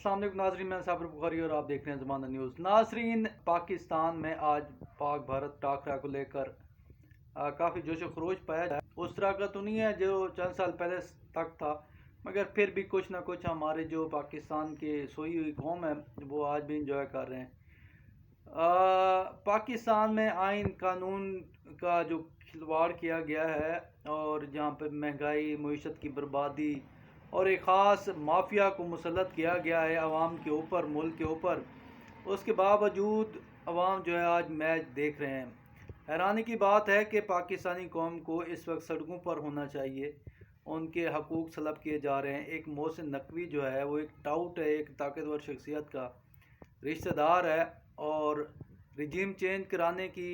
अस्सलाम वालेकुम नाजरीन, मैं साबिर बुखारी और आप देख रहे हैं ज़माना न्यूज़। नाजरीन, पाकिस्तान में आज पाक भारत टाकरा को लेकर काफ़ी जोश व खरोश पाया जाए। उस तरह का तो नहीं है जो चंद साल पहले तक था, मगर फिर भी कुछ ना कुछ हमारे जो पाकिस्तान की सोई हुई कौम है वो आज भी इंजॉय कर रहे हैं। पाकिस्तान में आइन कानून का जो खिलवाड़ किया गया है और जहाँ पर महंगाई, मईशत की बर्बादी और एक ख़ास माफिया को मुसल्लत किया गया है अवाम के ऊपर, मुल्क के ऊपर, उसके बावजूद अवाम जो है आज मैच देख रहे हैं। हैरानी की बात है कि पाकिस्तानी कौम को इस वक्त सड़कों पर होना चाहिए, उनके हकूक़ सलब किए जा रहे हैं। एक मोहसिन नकवी जो है वो एक टाउट है, एक ताकतवर शख्सियत का रिश्तेदार है और रिजीम चेंज कराने की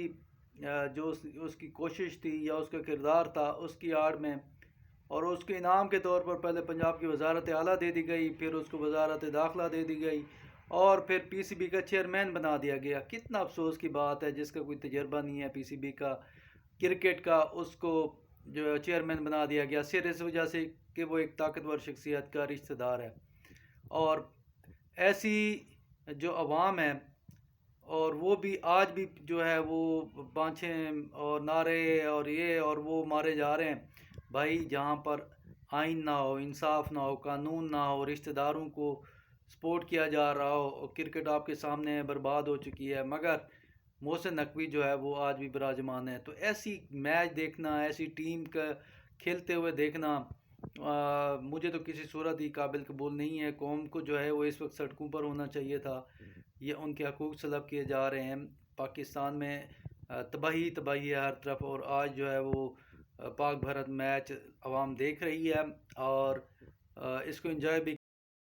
जो उसकी कोशिश थी या उसका किरदार था, उसकी आड़ में और उसके इनाम के तौर पर पहले पंजाब की वजारत आला दे दी गई, फिर उसको वजारत दाखिला दे दी गई और फिर पीसीबी का चेयरमैन बना दिया गया। कितना अफसोस की बात है, जिसका कोई तजर्बा नहीं है पीसीबी का, क्रिकेट का, उसको जो चेयरमैन बना दिया गया सिर्फ इस वजह से कि वो एक ताकतवर शख्सियत का रिश्तेदार है। और ऐसी जो अवाम है और वो भी आज भी जो है वो बाँछें और नारे और ये और वो मारे जा रहे हैं। भाई, जहाँ पर आइन ना हो, इंसाफ ना हो, कानून ना हो, रिश्तेदारों को सपोर्ट किया जा रहा हो, और क्रिकेट आपके सामने बर्बाद हो चुकी है, मगर मोहसिन नकवी जो है वो आज भी विराजमान है। तो ऐसी मैच देखना, ऐसी टीम का खेलते हुए देखना मुझे तो किसी सूरत ही काबिल कबूल नहीं है। कौम को जो है वो इस वक्त सड़कों पर होना चाहिए था। ये उनके हकूक़ सलब किए जा रहे हैं। पाकिस्तान में तबाही तबाही है हर तरफ, और आज जो है वो पाक भारत मैच अवाम देख रही है और इसको एंजॉय भी